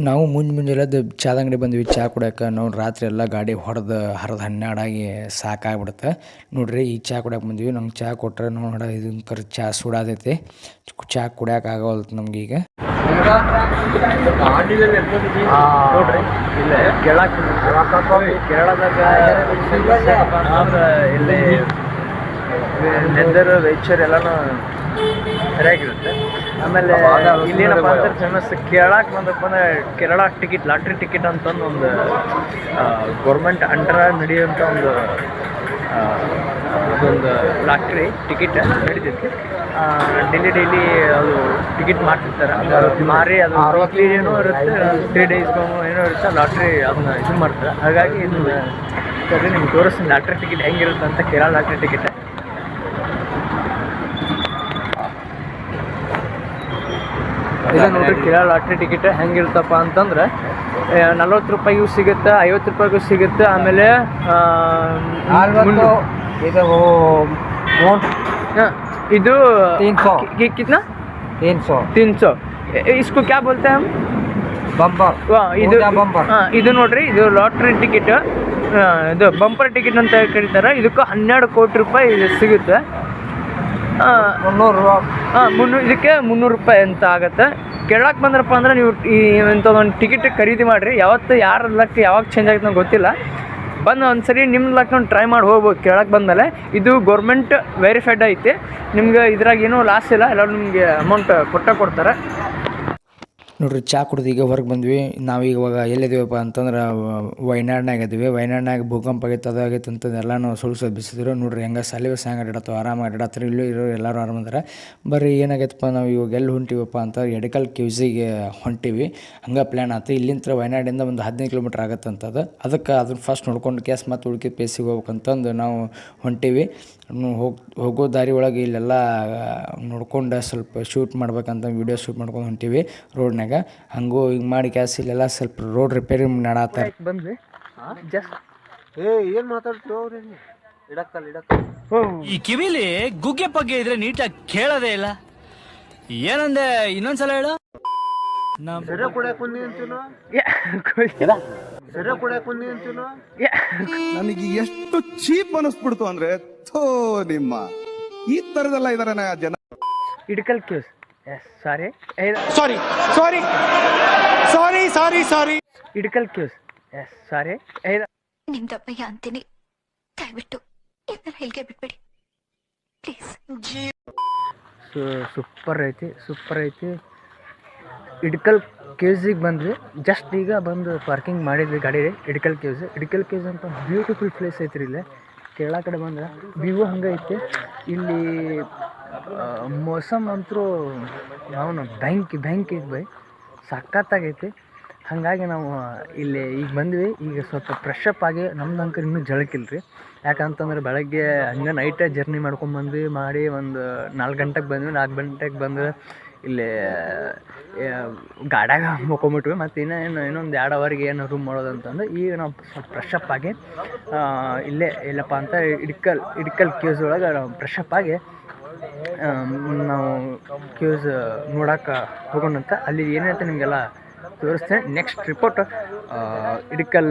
ನಾವು ಮುಂಜಾನೆದ್ದು ಚಾದ ಅಂಗಡಿ ಬಂದ್ವಿ ಚಹಾ ಕುಡಿಯೋಕೆ. ನೋಡಿ ರಾತ್ರಿ ಎಲ್ಲ ಗಾಡಿ ಹೊಡೆದು 12 ಆಗಿ ಸಾಕಾಗ್ಬಿಡುತ್ತೆ ನೋಡ್ರಿ. ಈ ಚಹಾ ಕುಡಿಯೋಕೆ ಬಂದ್ವಿ. ನಮ್ಗೆ ಚಹಾ ಕೊಟ್ಟರೆ ನೋಡ ಇದನ್ನ ಕರೆ ಚಹಾ ಸುಡಾದೈತಿ. ಚಹಾ ಕುಡಿಯೋಕೆ ಆಗೋಲ್ತು ನಮ್ಗೆ ಈಗ. ನೋಡ್ರಿ ಇಲ್ಲೇ ಕೇರಳದಾಗ ಇಲ್ಲಿ ಲೆದರ್ ವೆಚ್ಚರ್ ಎಲ್ಲಾನು ಸರಿಯಾಗಿರುತ್ತೆ. ಆಮೇಲೆ ಇಲ್ಲೇನಪ್ಪ ಅಂದ್ರೆ ಫೇಮಸ್ ಕೇರಳಕ್ಕೆ ಬಂದಪ್ಪ ಅಂದ್ರೆ ಕೇರಳ ಟಿಕೆಟ್ ಲಾಟ್ರಿ ಟಿಕೆಟ್ ಅಂತಂದು ಒಂದು ಗೌರ್ಮೆಂಟ್ ಅಂಡರ್ ನಡೆಯುವಂಥ ಅದೊಂದು ಲಾಟ್ರಿ ಟಿಕೆಟ್ ನಡೀತೈತಿ. ಡೈಲಿ ಅದು ಟಿಕೆಟ್ ಮಾಡ್ತಿರ್ತಾರೆ. ಅದು ಮಾರಿ ಅದು ವೀಕ್ಲಿ ಏನೋ ಇರುತ್ತೆ, 3 days ಏನೋ ಇರುತ್ತೆ ಲಾಟ್ರಿ ಅದನ್ನ ಇದು ಮಾಡ್ತಾರೆ. ಹಾಗಾಗಿ ಇದು ಸರಿ ನಿಮ್ಗೆ ತೋರಿಸ್ತೀನಿ ಲಾಟ್ರಿ ಟಿಕೆಟ್ ಹೆಂಗಿರುತ್ತೆ ಅಂತ. ಕೇರಳ ಲಾಟ್ರಿ ಟಿಕೆಟ್ ಇಲ್ಲ ನೋಡ್ರಿ. ಕೇರಳ ಲಾಟ್ರಿ ಟಿಕೆಟ್ ಹೆಂಗಿರುತ್ತಪ್ಪ ಅಂತಂದ್ರೆ 40 ರೂಪಾಯಿಗೂ ಸಿಗುತ್ತೆ, 50 ರೂಪಾಯಿಗೂ ಸಿಗುತ್ತೆ. ಆಮೇಲೆ ಇದು 300 कितना 300 इसको क्या बोलते हैं हम? बम्पर. ಇದು ಇದು ನೋಡ್ರಿ, ಇದು ಲಾಟ್ರಿ ಟಿಕೆಟ್. ಇದು ಬಂಪರ್ ಟಿಕೆಟ್ ಅಂತ ಕರೀತಾರೆ. ಇದಕ್ಕೂ 12 ಕೋಟಿ ರೂಪಾಯಿ ಸಿಗುತ್ತೆ. 300 ಇದಕ್ಕೆ 300 ರೂಪಾಯಿ ಅಂತ ಆಗುತ್ತೆ. ಕೇಳಕ್ಕೆ ಬಂದ್ರಪ್ಪ ಅಂದ್ರೆ ನೀವು ಇಂಥದ್ದೊಂದು ಟಿಕೆಟ್ ಖರೀದಿ ಮಾಡಿರಿ. ಯಾವತ್ತು ಯಾರ ಲಕ್ ಯಾವಾಗ ಚೇಂಜ್ ಆಗುತ್ತೆ ನಂಗೆ ಗೊತ್ತಿಲ್ಲ. ಬಂದು ಒಂದು ಸರಿ ನಿಮ್ಮ ಲಕ್ ಒಂದು ಟ್ರೈ ಮಾಡಿ ಹೋಗ್ಬೋದು. ಕೇಳಕ್ಕೆ ಬಂದಮೇಲೆ ಇದು ಗೌರ್ಮೆಂಟ್ ವೆರಿಫೈಡ್ ಐತಿ. ನಿಮ್ಗೆ ಇದ್ರಾಗ ಏನೂ ಲಾಸ್ ಇಲ್ಲ, ಎಲ್ಲರೂ ನಿಮಗೆ ಅಮೌಂಟ್ ಕೊಡ್ತಾರೆ. ನೋಡ್ರಿ ಚಹಾ ಕುಡ್ದು ಈಗ ಹೊರಗೆ ಬಂದ್ವಿ. ನಾವೀಗ ಇವಾಗ ಎಲ್ಲಿದ್ದೀವಪ್ಪ ಅಂತಂದ್ರೆ ವಯನಾಡ್ನಾಗ ಇದ್ದೀವಿ. ವಯನಾಡ್ನಾಗ ಭೂಕಂಪ ಆಗೈತೆ, ಅದಾಗೈತೆ ಅಂತಂದು ಸುಳ್ಸೋದು ಬಿಸಿದ್ರು. ನೋಡ್ರಿ ಹೆಂಗೆ ಸಾಲಿ ಬಸ್ ಹೆಂಗೆ ಅಡ್ಡಾಡ್ತಾವೆ, ಆರಾಮಾಗಿ ಅಡ್ಡಾಡ್ತಾರೆ. ಇಲ್ಲೂ ಇರೋ ಎಲ್ಲರೂ ಆರಾಮದಾರ. ಬರ್ರಿ ಏನಾಗೈತಪ್ಪ ನಾವು ಇವಾಗ ಎಲ್ಲಿ ಹೊಂಟಿವಪ್ಪ ಅಂತ ಎಡಕಲ್ ಕ್ಯೂಸಿಗೆ ಹೊಂಟಿವಿ. ಹಂಗೆ ಪ್ಲ್ಯಾನ್ ಆಯ್ತು. ಇಲ್ಲಿಂದ ವಯನಾಡಿಂದ ಒಂದು 15 ಕಿಲೋಮೀಟ್ರ್ ಆಗುತ್ತಂತದು. ಅದಕ್ಕೆ ಅದನ್ನ ಫಸ್ಟ್ ನೋಡ್ಕೊಂಡು ಕ್ಯಾಸ್ ಮತ್ತು ಉಳ್ಕಿದ ಪ್ಲೇಸಿಗೆ ಹೋಗ್ಬೇಕಂತಂದು ನಾವು ಹೊಂಟಿವಿ. ಹೋಗೋ ದಾರಿ ಒಳಗೆ ಇಲ್ಲೆಲ್ಲ ನೋಡ್ಕೊಂಡು ಸ್ವಲ್ಪ ಶೂಟ್ ಮಾಡ್ಬೇಕಂತ ವಿಡಿಯೋ ಶೂಟ್ ಮಾಡ್ಕೊಂಡು ಹೊಂಟಿವಿ ರೋಡ್ನಾಗ. ಹಂಗೂ ಹಿಂಗೆ ಮಾಡಿ ಕ್ಯಾಸ್ ಇಲ್ಲೆಲ್ಲ ಸ್ವಲ್ಪ ರೋಡ್ ರಿಪೇರಿ ಮಾಡತ್ತಾರೆ. ಬಂದ್ವಿ ಜಸ್ಟ್ ಏನು ಮಾತಾಡ್ತೀವಿ ಈ ಕಿವಿಲಿ ಗುಗ್ಗೆ ಪಗ್ಗೆ ಇದ್ರೆ ನೀಟಾಗಿ ಕೇಳೋದೇ ಇಲ್ಲ. ಏನಂದೆ ಇನ್ನೊಂದ್ಸಲ ಹೇಳು. ನನಗೆ ಎಷ್ಟು ಚೀಪ್ ಅನಿಸ್ಬಿಡ್ತು ಅಂದ್ರೆ ಥೋ ನಿಮ್ಮ ಈ ತರದೆಲ್ಲ ಇದಾರೆ ಜನ. ಇಡ್ಕಲ್ ಕ್ಯೂಸ್ ಇಡ್ಕಲ್ ಕ್ಯೂಸ್ ಸಾರಿ ನಿಮ್ದಪ್ಪಯ್ಯ ಅಂತೀನಿ. ದಯವಿಟ್ಟು ಇದನ್ನ ಇಲ್ಲಿಗೆ ಬಿಟ್ಬಿಡಿ ಪ್ಲೀಸ್. ಸೂಪರ್ ಐತಿ. ಇಡ್ಕಲ್ ಕೇವ್ಸಿಗೆ ಬಂದ್ವಿ. ಜಸ್ಟ್ ಈಗ ಬಂದು ಪಾರ್ಕಿಂಗ್ ಮಾಡಿದ್ವಿ ಗಾಡಿ. ಇಡ್ಕಲ್ ಕೇವ್ಸ್ ಅಂತ ಬ್ಯೂಟಿಫುಲ್ ಪ್ಲೇಸ್ ಐತ್ರಿ. ಇಲ್ಲೇ ಕೇರಳ ಕಡೆ ಬಂದ್ರೆ ವ್ಯೂ ಹಂಗೆ ಐತಿ. ಇಲ್ಲಿ ಮೋಸಮ್ ಅಂತೂ ನಾವು ಬ್ಯಾಂಕ್ ಬೈ ಸಖತ್ತಾಗೈತಿ. ಹಾಗಾಗಿ ನಾವು ಇಲ್ಲಿ ಈಗ ಬಂದ್ವಿ. ಈಗ ಸ್ವಲ್ಪ ಫ್ರೆಶ್ ಅಪ್ ಆಗಿ ನಮ್ದು ಅಂಕರ್ ಇನ್ನೂ ಜಳಕಿಲ್ರಿ. ಯಾಕಂತಂದ್ರೆ ಬೆಳಗ್ಗೆ ಹಂಗೆ ನೈಟೇ ಜರ್ನಿ ಮಾಡ್ಕೊಂಡ್ಬಂದ್ವಿ. ಮಾಡಿ ಒಂದು 4 ಗಂಟೆಗೆ ಬಂದ್ವಿ. 4 ಗಂಟೆಗೆ ಬಂದ್ರೆ ಇಲ್ಲಿ ಗಾಡ್ಯಾಗ ಮುಕೊಂಬಿಟ್ವಿ. ಮತ್ತು ಇನ್ನೊಂದು 2 ಅವರ್ಗೆ ಏನು ರೂಮ್ ಮಾಡೋದಂತಂದು ಈಗ ನಾವು ಸ್ವಲ್ಪ ಫ್ರೆಶ್ ಅಪ್ ಆಗಿ ಇಲ್ಲೇ ಎಲ್ಲಪ್ಪ ಅಂತ ಇಡ್ಕಲ್ ಕ್ಯೂಸ್ ಒಳಗೆ ನಾವು ಫ್ರೆಶ್ ಅಪ್ ಆಗಿ ನಾವು ಕ್ಯೂಸ್ ನೋಡೋಕೆ ಹೋಗೋಣಂತ. ಅಲ್ಲಿ ಏನಂತ ನಿಮಗೆಲ್ಲ ತೋರಿಸ್ತೇನೆ. ನೆಕ್ಸ್ಟ್ ರಿಪೋರ್ಟ್ ಇಡ್ಕಲ್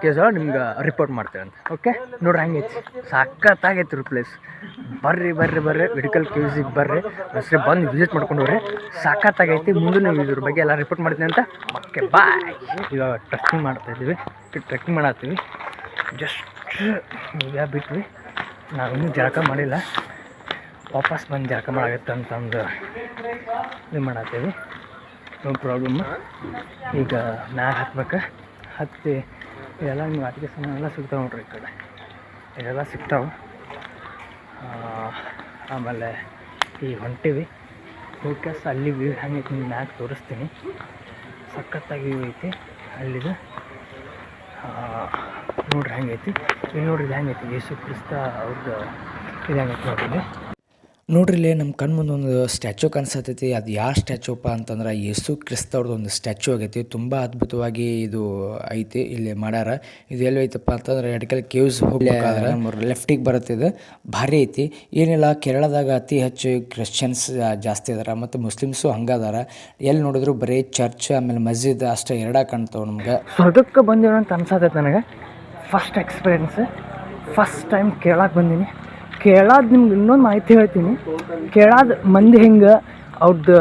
ಕೇಸ್ ಒಳಗೆ ನಿಮ್ಗೆ ರಿಪೋರ್ಟ್ ಮಾಡ್ತೇವೆ ಅಂತ. ಓಕೆ ನೋಡ್ರಿ ಹಂಗೈತಿ, ಸಖತ್ತಾಗೈತಿ ರೀ ಪ್ಲೇಸ್. ಬರ್ರಿ ಇಡ್ಕಲ್ ಕೇವ್ಸಿಗೆ ಬರ್ರಿ. ಅಷ್ಟೇ ಬಂದು ವಿಸಿಟ್ ಮಾಡ್ಕೊಂಡು ಹೋಗ್ರಿ. ಸಖತ್ತಾಗೈತಿ. ಮುಂದೆ ನೀವು ಇದ್ರ ಬಗ್ಗೆ ಎಲ್ಲ ರಿಪೋರ್ಟ್ ಮಾಡ್ತೀನಿ ಅಂತ. Okay bye. ಇವಾಗ ಟ್ರೆಕ್ಕಿಂಗ್ ಮಾಡತ್ತೀವಿ. ಜಸ್ಟ್ ಈಗ ಬಿಟ್ವಿ. ನಾವಿನ್ನೂ ಜಳಕ ಮಾಡಿಲ್ಲ. ವಾಪಸ್ ಬಂದು ಜಳಕ ಮಾಡಾಗತ್ತೆ ಅಂತಂದು ಇದು ಮಾಡತ್ತೀವಿ. No problem. ಈಗ ಮ್ಯಾಗ ಹತ್ತಿ ಇದೆಲ್ಲ ನೀವು ಆಟಿಕೆ ಸಾಮಾನು ಎಲ್ಲ ಸಿಗ್ತಾವೆ ನೋಡ್ರಿ. ಈ ಕಡೆ ಇದೆಲ್ಲ ಸಿಗ್ತಾವೆ. ಆಮೇಲೆ ಈಗ ಹೊಂಟಿವಿ. ಹೋಗ್ಯಾಸ ಅಲ್ಲಿ ವ್ಯೂ ಹೆಂಗೈತಿ ನೀವು ಮ್ಯಾಗ ತೋರಿಸ್ತೀನಿ. ಸಖತ್ತಾಗಿ ವ್ಯೂ ಐತಿ ಅಲ್ಲಿದು. ನೋಡ್ರಿ ಹೆಂಗೈತಿ. ಇಲ್ಲಿ ನೋಡ್ರಿ ಇದು ಹೆಂಗೈತಿ ಯೇಸು ಕ್ರಿಸ್ತ ಅವ್ರದ್ದು ಇದು ಹೆಂಗೈತಿ ನೋಡ್ರಿ. ನೋಡ್ರಿ ಇಲ್ಲಿ ನಮ್ಮ ಕಣ್ಣು ಮುಂದೆ ಒಂದು ಸ್ಟ್ಯಾಚು ಕಾಣಿಸತೈತಿ. ಅದು ಯಾವ ಸ್ಟ್ಯಾಚುಪ್ಪ ಅಂತಂದ್ರೆ ಯೇಸು ಕ್ರಿಸ್ತವ್ರದ್ದು ಒಂದು ಸ್ಟ್ಯಾಚು ಆಗೈತಿ. ತುಂಬ ಅದ್ಭುತವಾಗಿ ಇದು ಐತಿ ಇಲ್ಲಿ ಮಾಡ್ಯಾರ. ಇದು ಎಲ್ಲಿ ಐತಪ್ಪ ಅಂತಂದ್ರೆ ಎಡಕಲ್ ಕೇವ್ಸ್ ಹೋಗ್ಬೇಕಾದ್ರೆ ಲೆಫ್ಟಿಗೆ ಬರುತ್ತೆ. ಇದು ಭಾರಿ ಐತಿ. ಏನಿಲ್ಲ, ಕೇರಳದಾಗ ಅತಿ ಹೆಚ್ಚು ಕ್ರಿಶ್ಚಿಯನ್ಸ್ ಜಾಸ್ತಿ ಅದಾರ ಮತ್ತು ಮುಸ್ಲಿಮ್ಸು ಹಂಗದಾರ. ಎಲ್ಲಿ ನೋಡಿದ್ರು ಬರೀ ಚರ್ಚ್ ಆಮೇಲೆ ಮಸ್ಜಿದ್ ಅಷ್ಟೇ ಎರಡೇ ಕಾಣ್ತಾವೆ ನಮ್ಗೆ. ಸ್ವರ್ಗಕ್ಕೆ ಬಂದೇವ ಅಂತ ಅನ್ಸತೈತೆ ನನಗೆ. ಫಸ್ಟ್ ಎಕ್ಸ್ಪೀರಿಯೆನ್ಸ್, ಫಸ್ಟ್ ಟೈಮ್ ಕೇರಳಕ್ಕೆ ಬಂದೀನಿ. ಕೇರಳದ ನಿಮ್ಗೆ ಇನ್ನೊಂದು ಮಾಹಿತಿ ಹೇಳ್ತೀನಿ. ಕೇರಳದ ಮಂದಿ ಹೆಂಗೆ ಅವ್ರದ್ದು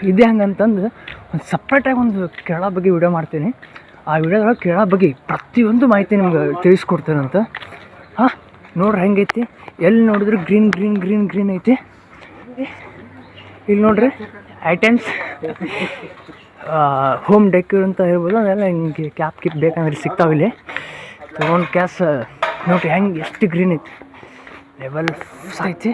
ಇದೆ ಹಂಗಂತಂದು ಒಂದು ಸಪ್ರೇಟಾಗಿ ಒಂದು ಕೇರಳ ಬಗ್ಗೆ ವಿಡಿಯೋ ಮಾಡ್ತೀನಿ. ಆ ವಿಡಿಯೋದೊಳಗೆ ಕೇರಳ ಬಗ್ಗೆ ಪ್ರತಿಯೊಂದು ಮಾಹಿತಿ ನಿಮ್ಗೆ ತಿಳಿಸ್ಕೊಡ್ತೇನಂತ. ಹಾಂ, ನೋಡ್ರಿ ಹೆಂಗೈತಿ. ಎಲ್ಲಿ ನೋಡಿದ್ರು ಗ್ರೀನ್ ಗ್ರೀನ್ ಗ್ರೀನ್ ಗ್ರೀನ್ ಐತಿ. ಇಲ್ಲಿ ನೋಡ್ರಿ ಐಟಮ್ಸ್, ಹೋಮ್ ಡೆಕ್ಯೂರ್ ಅಂತ ಹೇಳ್ಬೋದು. ಅದೆಲ್ಲ ಹಿಂಗೆ ಕ್ಯಾಪ್ ಕಿಪ್ ಬೇಕಂದ್ರೆ ಸಿಗ್ತಾವಿಲ್ಲಿ. ತೊಗೊಂಡು ಕ್ಯಾಸ್ ನೋಡ್ರಿ ಹೆಂಗೆ ಎಷ್ಟು ಗ್ರೀನ್ ಐತಿ. ಲೆವೆಲ್ ಐತಿ.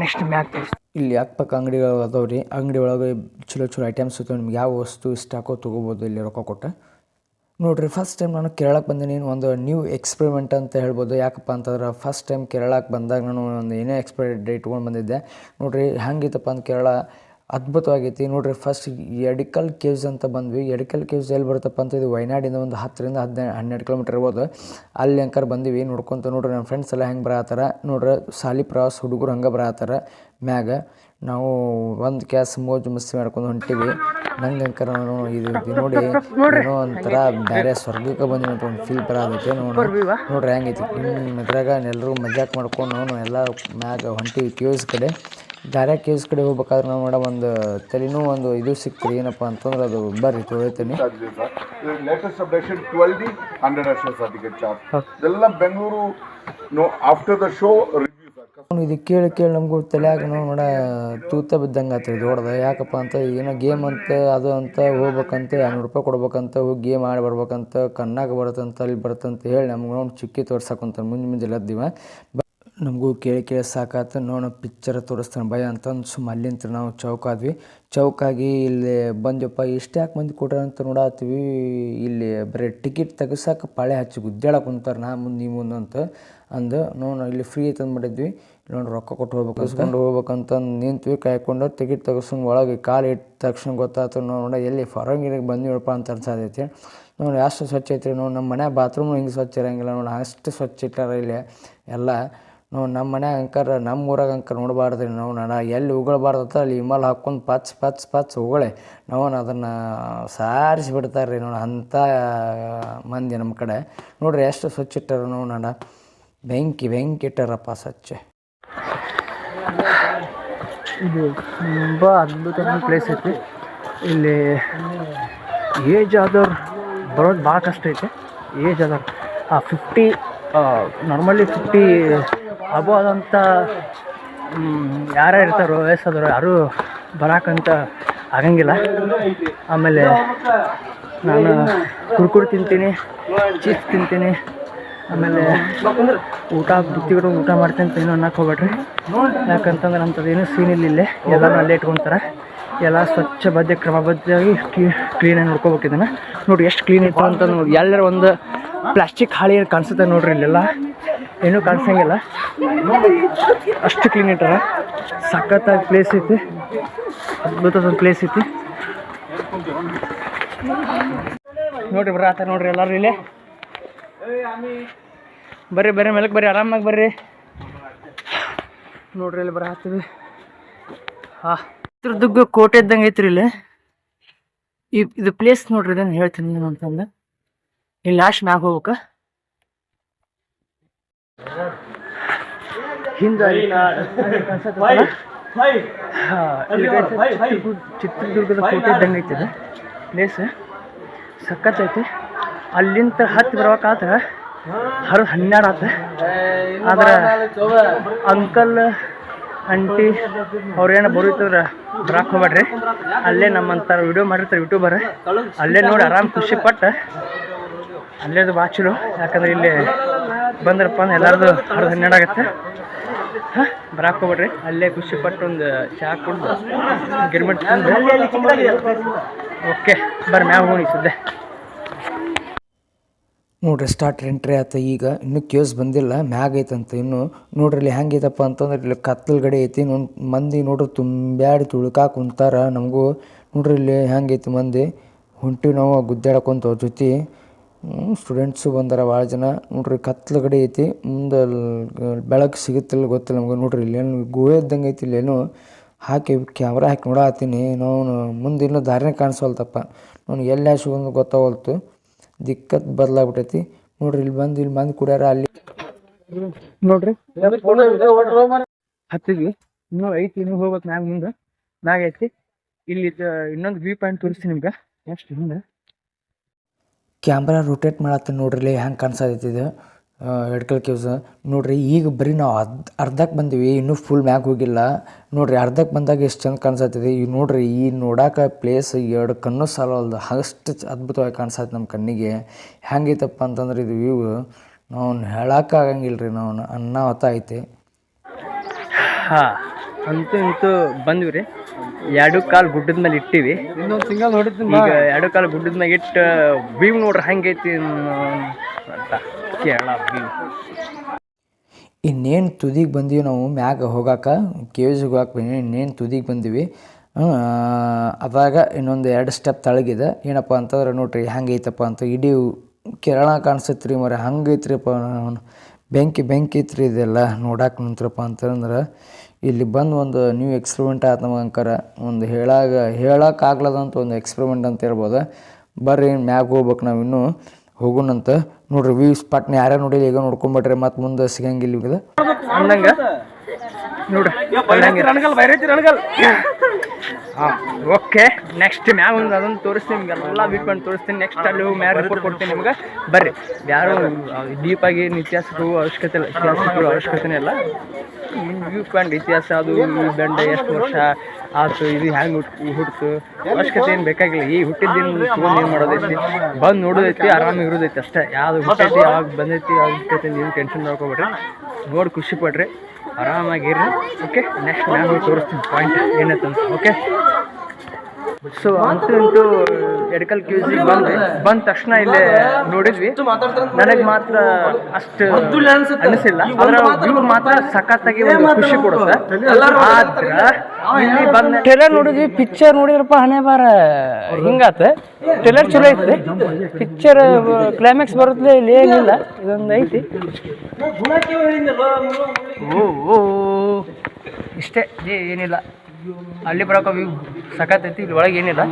ನೆಕ್ಸ್ಟ್ ಮ್ಯಾಕ್ ಇಲ್ಲಿ ಅಕ್ಕಪಕ್ಕ ಅಂಗಡಿಗಳು ಅದಾವ್ರಿ. ಅಂಗಡಿ ಒಳಗೆ ಚಲೋ ಚಲೋ ಐಟಮ್ಸ್ ಇರ್ತಾವೆ. ನಿಮ್ಗೆ ಯಾವ ವಸ್ತು ಇಷ್ಟ ಹಾಕೋ ತೊಗೋಬೋದು ಇಲ್ಲಿ ರೊಕ್ಕ ಕೊಟ್ಟು. ನೋಡಿರಿ, ಫಸ್ಟ್ ಟೈಮ್ ನಾನು ಕೇರಳಕ್ಕೆ ಬಂದೀನಿ. ಒಂದು ನ್ಯೂ ಎಕ್ಸ್ಪೆರಿಮೆಂಟ್ ಅಂತ ಹೇಳ್ಬೋದು. ಯಾಕಪ್ಪ ಅಂತಂದ್ರೆ ಫಸ್ಟ್ ಟೈಮ್ ಕೇರಳಕ್ಕೆ ಬಂದಾಗ ನಾನು ಒಂದು ಏನೇ ಎಕ್ಸ್ಪೈರಿ ಡೇಟ್ ಇಟ್ಕೊಂಡು ಬಂದಿದ್ದೆ. ನೋಡಿರಿ ಹೆಂಗಿತ್ತಪ್ಪ ಅಂತ ಕೇರಳ ಅದ್ಭುತವಾಗೈತಿ. ನೋಡಿರಿ, ಫಸ್ಟ್ ಎಡಿಕಲ್ ಕೇವ್ಸ್ ಅಂತ ಬಂದ್ವಿ. ಎಡಿಕಲ್ ಕೇವ್ಸ್ ಎಲ್ಲಿ ಬರುತ್ತಪ್ಪ ಅಂತ ಇದು ವಯನಾಡಿಂದ ಒಂದು 10-12 ಕಿಲೋಮೀಟರ್ ಇರ್ಬೋದು. ಅಲ್ಲಿ ಅಂಕರ್ ಬಂದಿವಿ ನೋಡ್ಕೊತ. ನೋಡ್ರಿ ನಮ್ಮ ಫ್ರೆಂಡ್ಸ್ ಎಲ್ಲ ಹೆಂಗೆ ಬರತ್ತಾರ ನೋಡ್ರಿ. ಶಾಲಿ ಪ್ರವಾಸ ಹುಡುಗರು ಹಂಗೆ ಬರತ್ತಾರ ಮ್ಯಾಗ. ನಾವು ಒಂದು ಕ್ಯಾಸ್ ಮೋಜು ಮಸ್ತಿ ಮಾಡ್ಕೊಂಡು ಹೊಂಟಿವಿ. ನಂಗೆ ಅಂಕರ್ ನಾನು ಇದು ನೋಡಿ ಏನೋ ಒಂಥರ ಬೇರೆ ಸ್ವರ್ಗಕ್ಕೆ ಬಂದಿನ ಅಂತ ಒಂದು ಫೀಲ್ ಬರತೈತೆ. ನೋಡ್ರಿ ಹೆಂಗೈತಿ. ಇದ್ರಾಗ ಎಲ್ಲರೂ ಮಜಾಕ್ ಮಾಡ್ಕೊಂಡು ನಾವು ಎಲ್ಲ ಮ್ಯಾಗ ಹೊಂಟಿವಿ ಕೇವ್ಸ್ ಕಡೆ. ಡೈರೆಕ್ಟ್ ಕೇವ್ಸ್ ಕಡೆ ಹೋಗ್ಬೇಕಾದ್ರೆ ನಾವು ನೋಡೋ ಒಂದು ತಲೆನೂ ಒಂದು ಇದು ಸಿಕ್ತೀರಿ. ಏನಪ್ಪ ಅಂತಂದ್ರೆ ಅದು ಬರ್ರಿ ತೊಳಿತೀನಿ. ಲೇಟೆಸ್ಟ್ ಅಪ್ಡೇಷನ್ 12D 100 ವರ್ಷ ಟಿಕೆಟ್ ಚಾರ್ಜ್ ಇದೆಲ್ಲ Bengaluru after the show reviews. ಇದು ಕೇಳಿ ನಮಗೂ ತಲೆಯಾಗ ನೋಡ ತೂತ ಬಿದ್ದಂಗೆ ಆಗ್ತದೆ ದೊಡ್ಡದ. ಯಾಕಪ್ಪ ಅಂತ ಏನೋ ಗೇಮ್ ಅಂತ ಅದು ಅಂತ ಹೋಗ್ಬೇಕಂತ 200 ರೂಪಾಯಿ ಕೊಡ್ಬೇಕಂತ ಹೋಗಿ ಗೇಮ್ ಆಡಿ ಬರ್ಬೇಕಂತ. ಕಣ್ಣಾಗ ಬರುತ್ತಂತ ಅಲ್ಲಿ ಬರುತ್ತಂತ ಹೇಳಿ ನಮ್ಗೆ ನೋಡಿ ಚಿಕ್ಕಿ ತೋರ್ಸಕ್ಕಂತ ಮುಂಜೆ ಲದ್ದಿವ. ನಮಗೂ ಕೇಳಿ ಸಾಕಾತು. ನೋಡೋ ಪಿಕ್ಚರ್ ತೋರಿಸ್ತಾನೆ ಭಯ ಅಂತಂದು ಸುಮ್ಮ ಅಲ್ಲಿಂತ ನಾವು ಚೌಕಾದ್ವಿ. ಚೌಕಾಗಿ ಇಲ್ಲಿ ಬಂದ್ವಪ್ಪ. ಇಷ್ಟು ಯಾಕೆ ಮಂದಿ ಕೊಟ್ಟಾರ ಅಂತ ನೋಡತ್ತೀವಿ. ಇಲ್ಲಿ ಬರೀ ಟಿಕೆಟ್ ತೆಗಿಸಕ್ಕೆ ಪಾಳೆ ಹಚ್ಚಿ ಗುದ್ದಾಡಕ್ಕೆ ಕುಂತಾರೆ. ನಾ ಮುಂದೆ ನೀವು ಮುಂದೆ ಅಂತ ಅಂದು ನೋಡು ಇಲ್ಲಿ ಫ್ರೀ ಐತಂದು ಮಾಡಿದ್ವಿ. ನೋಡಿ ರೊಕ್ಕ ಕೊಟ್ಟು ಹೋಗ್ಬೇಕಂತಂದು ನಿಂತ್ವಿ. ಕಾಯ್ಕೊಂಡು ಟಿಕೆಟ್ ತೆಗಿಸ್ಕೊಂಡು ಒಳಗೆ ಕಾಲು ಇಟ್ಟ ತಕ್ಷಣ ಗೊತ್ತಾಯ್ತು. ನೋಡಿ ಎಲ್ಲಿ ಹೊರಗಿರಿಗೆ ಬಂದಿವಪ್ಪ ಅಂತ ಅನ್ಸತೈತಿ. ನೋಡಿ ಅಷ್ಟು ಸ್ವಚ್ಛ ಐತ್ರಿ. ನೋಡಿ ನಮ್ಮ ಮನೆ ಬಾತ್ರೂಮ್ ಹಿಂಗೆ ಸ್ವಚ್ಛ ಇರೋಂಗಿಲ್ಲ. ನೋಡಿ ಅಷ್ಟು ಸ್ವಚ್ಛ ಇಟ್ಟಾರ ಇಲ್ಲಿ ಎಲ್ಲ. ನೋಡಿ ನಮ್ಮ ಮನೆ ಅಂಕರ್ ನಮ್ಮ ಊರಾಗ ಅಂಕರ್ ನೋಡಬಾರ್ದ್ರಿ. ನಾವು ಎಲ್ಲಿ ಉಗಳ್ಬಾರ್ದತ್ತ ಅಲ್ಲಿ ಇಮಲ್ ಹಾಕ್ಕೊಂಡು ಪಚ್ ಉಗಳೆ ನಾವು ಅದನ್ನು ಸಾರಿಸಿ ಬಿಡ್ತಾರೆ ರೀ. ನೋಡಿ ಅಂಥ ಮಂದಿ ನಮ್ಮ ಕಡೆ. ನೋಡಿರಿ ಎಷ್ಟು ಸ್ವಚ್ಛ ಇಟ್ಟಾರ. ನಾವು ಬೆಂಕಿ ಇಟ್ಟಾರಪ್ಪ ಸ್ವಚ್ಛ. ಇದು ತುಂಬ ಅದ್ಭುತವಾದ ಪ್ಲೇಸ್ ಐತಿ. ಇಲ್ಲಿ ಏಜ್ ಆದವ್ರು ಬರೋದು ಭಾಳ ಕಷ್ಟ ಐತೆ. ಏಜ್ ಆದವ್ರು 50 ನಾರ್ಮಲಿ 50 ಅಬೋ ಆದಂಥ ಯಾರು ಇರ್ತಾರೋ ವಯಸ್ಸಾದವರು ಯಾರೂ ಬರೋಕ್ಕಂತ ಆಗಂಗಿಲ್ಲ. ಆಮೇಲೆ ನಾನು ಕುರ್ಕುರು ತಿಂತೀನಿ, ಚೀಸ್ ತಿಂತೀನಿ, ಆಮೇಲೆ ಬುತ್ತಿಗಳು ಊಟ ಮಾಡ್ತೀನಿ ಅಂತ ಏನೂ ಅನ್ನಕ್ಕೆ ಹೋಗ್ಬೇಡ್ರಿ. ಯಾಕಂತಂದ್ರೆ ಅಂಥದ್ದು ಏನೂ ಸೀನ್ ಇಲ್ಲೇ ಎಲ್ಲನೂ ಅಲ್ಲೇ ಇಟ್ಕೊತಾರೆ. ಎಲ್ಲ ಸ್ವಚ್ಛ ಕ್ರಮಬದ್ಧವಾಗಿ ಕ್ಲೀನಾಗಿ ನೋಡ್ಕೋಬೇಕು. ಇದನ್ನು ನೋಡಿ ಎಷ್ಟು ಕ್ಲೀನ್ ಇತ್ತು ಅಂತ ನೋಡಿ. ಎಲ್ಲರ ಒಂದು ಪ್ಲಾಸ್ಟಿಕ್ ಹಾಳಿ ಕಾಣಿಸುತ್ತೆ ನೋಡ್ರಿ. ಇಲ್ಲೆಲ್ಲ ಏನೂ ಕಾಣಿಸಂಗಿಲ್ಲ, ಅಷ್ಟು ಕ್ಲೀನ್ ಇಟ್ಟಾರ. ಸಖತ್ತಾಗಿ ಪ್ಲೇಸ್ ಐತಿ, ಅದ್ಭುತವಾದ ಪ್ಲೇಸ್ ಐತಿ. ನೋಡ್ರಿ ಬರತ್ತ ನೋಡ್ರಿ ಎಲ್ಲರೂ ಇಲ್ಲೇ. ಬರ್ರಿ ಮೇಲಕ್ಕೆ ಬರ್ರಿ, ಆರಾಮಾಗಿ ಬರ್ರಿ. ನೋಡ್ರಿ ಇಲ್ಲಿ ಬರತ್ತೀವಿ. ಚಿತ್ರದುರ್ಗ ಕೋಟೆ ಇದ್ದಂಗೆ ಐತ್ರಿ ಇಲ್ಲಿ. ಇದು ಪ್ಲೇಸ್ ನೋಡ್ರಿ. ಇದನ್ನು ಹೇಳ್ತೀನಿ ಏನು ಅಂತಂದು. ಇಲ್ಲಿ ಲಾಸ್ಟ್ ಮ್ಯಾಗ ಹೋಗ್ಬೇಕ. ಹಿಂದೆ ಚಿತ್ರದುರ್ಗದ ಕೋಟೆ ಇದ್ದಂಗೆ ಐತಿ ಇದು ಪ್ಲೇಸ್. ಸಖತ್ತೈತಿ. ಅಲ್ಲಿಂದ ಹತ್ತಿ ಬರ್ಬೇಕಾದ್ರೆ 12 ಆತ. ಆದ್ರೆ ಅಂಕಲ್ ಆಂಟಿ ಅವ್ರೇನೋ ಬರೀತವ್ರೆ ಬರಕ್ಕೆ ಹೋಗ್ಬೇಡ್ರಿ. ಅಲ್ಲೇ ನಮ್ಮಂಥರ ವಿಡಿಯೋ ಮಾಡಿರ್ತಾರೆ ಯೂಟ್ಯೂಬರ್. ಅಲ್ಲೇ ನೋಡಿ ಆರಾಮ್ ಖುಷಿ ಪಟ್ಟು ಅಲ್ಲೇದು ಭಾಳ ಚಲೋ. ಯಾಕಂದ್ರೆ ಇಲ್ಲಿ ಬಂದ್ರಪ್ಪ ಅಂದ್ರೆ ಎಲ್ಲರದು 12 ಆಗುತ್ತೆ. ಬರಕ್ಕೆ ಹೋಗ್ಬೇಡ್ರಿ. ಅಲ್ಲೇ ಖುಷಿ ಪಟ್ಟು ಒಂದು ಚಹಾ ಕುಡ್ದು ಗಿರ್ಮಿಟ್ ಓಕೆ ಬರ್ರಿ ಮ್ಯಾಗ ಹೋಗಿ ಸುದ್ದೆ. ನೋಡ್ರಿ ಸ್ಟಾರ್ಟ್ ಎಂಟ್ರಿ ಆಯ್ತು. ಈಗ ಇನ್ನೂ ಕೇವ್ಸ್ ಬಂದಿಲ್ಲ, ಮ್ಯಾಗ ಐತಂತ ಇನ್ನು. ನೋಡ್ರಿ ಇಲ್ಲಿ ಹೆಂಗೈತಪ್ಪ ಅಂತಂದ್ರೆ ಇಲ್ಲಿ ಕತ್ತಲು ಗಡಿ ಐತಿ. ಮಂದಿ ನೋಡ್ರಿ ತುಂಬ್ಯಾಡಿ ತುಳ್ಕಾಕ ಕುಂತಾರ. ನಮಗೂ ನೋಡ್ರಿ ಇಲ್ಲಿ ಹೆಂಗೈತಿ ಮಂದಿ ಹೊಂಟಿವಿ ನಾವು ಗುದ್ದಾಡ್ಕೊಂತ ಅವ್ರ ಜೊತೆ. ಸ್ಟೂಡೆಂಟ್ಸು ಬಂದಾರ ಭಾಳ ಜನ. ನೋಡ್ರಿ ಕತ್ಲು ಗಡಿ ಐತಿ, ಮುಂದೆ ಬೆಳಕು ಸಿಗುತ್ತಿಲ್ಲ ಗೊತ್ತಿಲ್ಲ ನಮ್ಗೆ. ನೋಡ್ರಿ ಇಲ್ಲೇನು ಗುಹೆ ಇದ್ದಂಗೆ ಐತಿ. ಇಲ್ಲೇನು ಹಾಕಿ ಕ್ಯಾಮ್ರಾ ಹಾಕಿ ನೋಡತ್ತೀನಿ ನಾವು. ಮುಂದೆ ಇನ್ನೂ ದಾರಿನೇ ಕಾಣಿಸವಲ್ತಪ್ಪ. ಅವ್ನಿಗೆ ಎಲ್ಲಿ ಹಾಸಿಗೊಂದು ಗೊತ್ತಾಗಲ್ತು, ದಿಕ್ಕತ್ ಬದಲಾಗ್ಬಿಟ್ಟೈತಿ. ನೋಡ್ರಿ ಇಲ್ಲಿ ಮಂದಿ ಕುಡ್ಯಾರ. ಅಲ್ಲಿ ನೋಡ್ರಿ ಹತ್ತಿದ್ವಿ, ಇನ್ನೂ ಐತಿ, ಇನ್ನೂ ಹೋಗ್ಬೇಕು ಮ್ಯಾಗ. ಮುಂದೆ ಮ್ಯಾಗ ಐತಿ. ಇಲ್ಲಿ ಇನ್ನೊಂದು ವ್ಯೂ ಪಾಯಿಂಟ್ ತೋರಿಸ್ತೀನಿ ನಿಮ್ಗೆ ನೆಕ್ಸ್ಟ್ ಹಿಂದೆ. ಕ್ಯಾಮ್ರಾ ರೊಟೇಟ್ ಮಾಡತ್ತೀನಿ ನೋಡ್ರಿ ಇಲ್ಲಿ ಹೆಂಗೆ ಕಾಣಿಸತೈತಿ ಇದು ಎಡ್ಕಲ್ ಕೇವ್ಸ್. ನೋಡ್ರಿ ಈಗ ಬರೀ ನಾವು ಅರ್ಧಕ್ಕೆ ಬಂದೀವಿ, ಇನ್ನೂ ಫುಲ್ ಮ್ಯಾಗ ಹೋಗಿಲ್ಲ. ನೋಡ್ರಿ ಅರ್ಧಕ್ಕೆ ಬಂದಾಗ ಎಷ್ಟು ಚಂದ ಕಾಣಿಸತ್ತಿದೆ. ಈಗ ನೋಡ್ರಿ ಈ ನೋಡಾಕ ಪ್ಲೇಸ್ ಎರಡು ಕಣ್ಣು ಸಾಲವಲ್ದು, ಅಷ್ಟು ಅದ್ಭುತವಾಗಿ ಕಾಣಿಸತ್ತೆ ನಮ್ಮ ಕಣ್ಣಿಗೆ. ಹೆಂಗೈತಪ್ಪ ಅಂತಂದ್ರೆ ಇದು ವ್ಯೂ ನಾವು ಹೇಳೋಕ್ಕಾಗಂಗಿಲ್ಲ ರೀ. ನಾವು ಅನ್ನಾವತ್ತ ಐತಿ. ಹಾಂ, ಅಂತೂ ಇಂತೂ ಬಂದ್ವಿ ರೀ. ಎರಡು ಕಾಲು ಗುಡ್ಡದ ಮೇಲೆ ಇಟ್ಟಿವಿ. ಈಗ ಎರಡು ಕಾಲು ಗುಡ್ಡದ ಮ್ಯಾಗ ಇಟ್ಟು ವ್ಯೂ ನೋಡ್ರಿ ಹೆಂಗೈತಿ ಅಂತ ಕೇರಳ ವ್ಯೂ. ಇನ್ನೇನು ತುದಿಗೆ ಬಂದೀವಿ ನಾವು ಮ್ಯಾಗ ಹೋಗಾಕ, ಕೇವ್ಸಿಗೆ ಹೋಗಕ್ಕೆ ಇನ್ನೇನು ತುದಿಗೆ ಬಂದೀವಿ. ಅದಾಗ ಇನ್ನೊಂದು 2 ಸ್ಟೆಪ್ ತಳಗಿದೆ. ಏನಪ್ಪ ಅಂತಂದ್ರೆ ನೋಡ್ರಿ ಹೆಂಗೈತಪ್ಪ ಅಂತ ಇಡೀ ಕೇರಳ ಕಾಣಿಸ್ತೈತೆ ರೀ ಮರೆ. ಹಂಗೈತ್ರಿಪ್ಪ, ಬೆಂಕಿ ಐತ್ರಿ ಇದೆಲ್ಲ ನೋಡಕ್ಕೆ ನಿಂತ್ರಪ್ಪ ಅಂತಂದ್ರೆ. ಇಲ್ಲಿ ಬಂದು ಒಂದು ನ್ಯೂ ಎಕ್ಸ್ಪೆರಿಮೆಂಟ್ ಆಯ್ತು ನಮಗಂಕರ. ಒಂದು ಹೇಳೋಕ್ಕಾಗ್ಲದಂತ ಒಂದು ಎಕ್ಸ್ಪೆರಿಮೆಂಟ್ ಅಂತ ಹೇಳ್ಬೋದು. ಬರ್ರಿ ಮ್ಯಾಗ ಹೋಗ್ಬೇಕು ನಾವು ಇನ್ನೂ ಹೋಗೋಣಂತ. ನೋಡ್ರಿ ವ್ಯೂ ಸ್ಪಾಟ್ನ ಯಾರ್ಯಾರು ನೋಡಿಲ್ಲ ಈಗ ನೋಡ್ಕೊಂಬಿಟ್ರಿ, ಮತ್ತು ಮುಂದೆ ಸಿಗಂಗಿಲ್ಲ ಈಗ ಅಂದಂಗೆ ನೋಡ್ರಿ. ಹಾಂ, ಓಕೆ. ನೆಕ್ಸ್ಟ್ ಮ್ಯಾಗ ಒಂದು ಅದನ್ನು ತೋರಿಸ್ತೀನಿ ನಿಮ್ಗೆ, ಎಲ್ಲ ವ್ಯೂ ಪಾಯಿಂಟ್ ತೋರಿಸ್ತೀನಿ. ನೆಕ್ಸ್ಟ್ ಅಲ್ಲಿ ಮ್ಯಾಗ ರಿಪೋರ್ಟ್ ಕೊಡ್ತೀನಿ ನಿಮ್ಗೆ. ಬರ್ರಿ, ಯಾರು ಡೀಪಾಗಿ ಇತಿಹಾಸಕ್ಕೂ ಅವಶ್ಯಕತೆ ಇಲ್ಲ, ಇತಿಹಾಸಕ್ಕೂ ಅವಶ್ಯಕತೆನೇ ಇಲ್ಲ. ವ್ಯೂ ಪಾಯಿಂಟ್ ಇತಿಹಾಸ, ಅದು ಈ ಬೆಂಡ ಎಷ್ಟು ವರ್ಷ ಆಯ್ತು, ಇದು ಹೆಂಗೆ ಹುಟ್ಟಿತು, ಅವಶ್ಯಕತೆ ಏನು ಬೇಕಾಗಿಲ್ಲ. ಈ ಹುಟ್ಟಿದ್ದೇನು ತೊಗೊಂಡು ಏನು ಮಾಡೋದೈತಿ, ಬಂದು ನೋಡೋದೈತಿ, ಆರಾಮಾಗಿ ಇರೋದೈತಿ ಅಷ್ಟೇ. ಯಾವುದು ಹುಟ್ಟೈತಿ, ಯಾವಾಗ ಬಂದೈತಿ, ಯಾವಾಗ ಹುಟ್ಟೈತಿ, ನೀವು ಟೆನ್ಷನ್ ಮಾಡ್ಕೊಬೇಡ್ರಿ. ನೋಡಿ ಖುಷಿ ಪಡ್ರಿ, ಆರಾಮಾಗಿರ್ರಿ. ಓಕೆ, ನೆಕ್ಸ್ಟ್ ನಾನು ತೋರಿಸ್ತೀನಿ ಪಾಯಿಂಟ್ ಏನೈತಂತ. ಓಕೆ, ಸೊ ಅಂತೂ ಇಂತೂ ಎಡ್ಕಲ್ ಕೇವ್ಸಿಗೆ ಬಂದ ತಕ್ಷಣ ಇಲ್ಲೇ ನೋಡಿದ್ವಿ. ನನಗೆ ಮಾತ್ರ ಅಷ್ಟು ಅನಿಸಿಲ್ಲ, ಅದರ ವ್ಯೂ ಮಾತ್ರ ಸಖತ್ತಾಗಿ ಒಂದು ಖುಷಿ ಕೊಡುತ್ತೆ. ಆದ್ರೆ ಇಲ್ಲಿ ಬಂದ ಟ್ರೇಲರ್ ನೋಡಿದ್ವಿ, ಪಿಕ್ಚರ್ ನೋಡಿದ್ರಪ್ಪ ಹಣೆ ಬಾರ ಹಿಂಗಾತ. ಟ್ರೇಲರ್ ಚಲೋ ಐತಿ, ಪಿಕ್ಚರ್ ಕ್ಲೈಮ್ಯಾಕ್ಸ್ ಬರುತ್ತೆ ಇಲ್ಲಿ ಏನಿಲ್ಲ. ಇದೊಂದು ಐತಿ, ಓ ಇಷ್ಟೇ, ಏನಿಲ್ಲ. ಅಲ್ಲಿ ಬರೋಕೆ ವ್ಯೂ ಸಖತ್ತೈತಿ. ಇಲ್ಲಿ ಒಳಗೆ ಏನಿಲ್ಲ,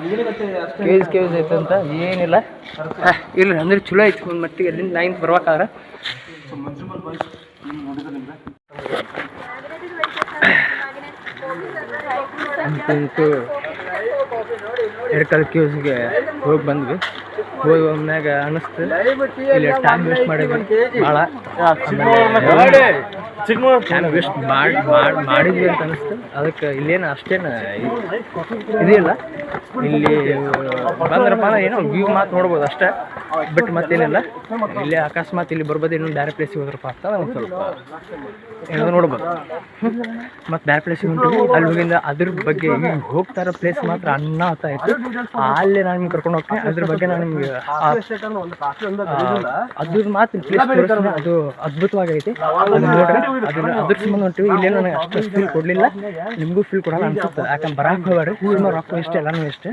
ಕೇವ್ಸ್ ಐತಂತ ಏನಿಲ್ಲ. ಇಲ್ಲ ಅಂದ್ರೆ ಚಲೋ ಐತಿ ಒಂದು ಮಟ್ಟಿಗೆ. ಅಲ್ಲಿಂದ ಲೈನ್ ಬರ್ಬೇಕಾದ್ರೆ ಅಂತೂ ಎಡ್ಕಲ್ ಕೇವ್ಸ್ಗೆ ಹೋಗಿ ಬಂದ್ವಿ. ಹೋಗಿ ಒಮ್ಮ್ಯಾಗ ಅನ್ನಿಸ್ತು ಇಲ್ಲಿ ಟೈಮ್ ವೇಸ್ಟ್ ಮಾಡಿದ್ವಿ ಭಾಳ. ಟೈಮ್ ವೇಸ್ಟ್ ಮಾಡಿದ್ವಿ ಅಂತ ಅನಿಸ್ತು. ಅದಕ್ಕೆ ಇಲ್ಲೇನು ಅಷ್ಟೇನು ಇದಿಲ್ಲ. ಇಲ್ಲಿ ಬಂದ್ರಪ್ಪ ಏನೋ ವ್ಯೂ ಮಾತು ನೋಡ್ಬೋದು ಅಷ್ಟೇ, ಬಿಟ್ಟು ಮತ್ತೇನಿಲ್ಲ. ಇಲ್ಲಿ ಅಕಸ್ಮಾತ್ ಇಲ್ಲಿ ಬರ್ಬೋದು, ಇನ್ನೊಂದು ಬೇರೆ ಪ್ಲೇಸಿಗೆ ಹೋದ್ರಪ್ಪ ಅಂತ ಒಂದು ಸ್ವಲ್ಪ ಏನಾದ್ರು ನೋಡ್ಬೋದು. ಮತ್ತು ಬೇರೆ ಪ್ಲೇಸಿಗೆ ಹೊಂಟಿವಿ. ಅಲ್ಲಿ ಹೋಗಿಂದ ಅದ್ರ ಬಗ್ಗೆ ಈಗ ಹೋಗ್ತಾ ಇರೋ ಪ್ಲೇಸ್ ಮಾತ್ರ ಅನ್ನಾತ ಆಯಿತು. ಅಲ್ಲೇ ನಾನು ನಿಮ್ಗೆ ಕರ್ಕೊಂಡು ಹೋಗ್ತೀನಿ. ಅದ್ರ ಬಗ್ಗೆ ನಾನು ನಿಮ್ಗೆ ಅದ್ರ ಮಾತು ಪ್ಲೇಸ್ ತೋರಿಸ್ತೀನಿ. ಅದು ಅದ್ಭುತವಾಗೈತಿ, ಅದು ನೋಡ್ರಿ. ಅದ್ರ ಸಂಬಂಧ ಹೊಂಟಿವಿ. ಇಲ್ಲೇನು ನನಗೆ ಅಷ್ಟು ಫೀಲ್ ಕೊಡಲಿಲ್ಲ, ನಿಮಗೂ ಫೀಲ್ ಕೊಡಲ್ಲ ಅನ್ಸುತ್ತೆ. ಯಾಕಂದ್ರೆ ಬರಕ್ಕೆ ಹೋಗ್ಬೇಡ್ರಿ, ಸುಮ್ಮನೆ ರೊಕ್ಕ ಇಷ್ಟೇ, ಎಲ್ಲನೂ ಇಷ್ಟೇ.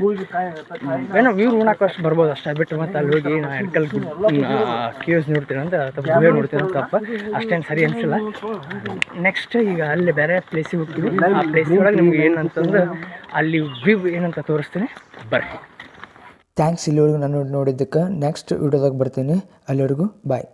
ಏನೋ ವ್ಯೂ ನೋಡೋಕೆ ಅಷ್ಟು ಬರ್ಬೋದು ಅಷ್ಟೇ, ಬಿಟ್ಟು ಮತ್ತು ಅಲ್ಲಿ ಹೋಗಿ ನಾನು ಎಡ್ಕಲ್ ಕೇವ್ಸ್ ನೋಡ್ತೀನಿ ಅಂತ ಅಥವಾ ಗುಹೆ ನೋಡ್ತೀನಿ ಅಂತ ತಪ್ಪ ಅಷ್ಟೇನು ಸರಿ ಅನಿಸಿಲ್ಲ. ನೆಕ್ಸ್ಟ್ ಈಗ ಅಲ್ಲಿ ಬೇರೆ ಪ್ಲೇಸಿಗೆ ಹೋಗ್ತೀವಿ. ಆ ಪ್ಲೇಸ್ ಒಳಗೆ ನಿಮ್ಗೆ ಏನಂತಂದ್ರೆ ಅಲ್ಲಿ ವ್ಯೂ ಏನಂತ ತೋರಿಸ್ತೀನಿ, ಬರ್ರಿ. ಥ್ಯಾಂಕ್ಸ್ ಇಲ್ಲಿವರೆಗೂ ನಾನು ನೋಡಿದ್ದಕ್ಕೆ. ನೆಕ್ಸ್ಟ್ ವಿಡಿಯೋದಾಗ ಬರ್ತೀನಿ. ಅಲ್ಲಿವರೆಗೂ ಬಾಯ್.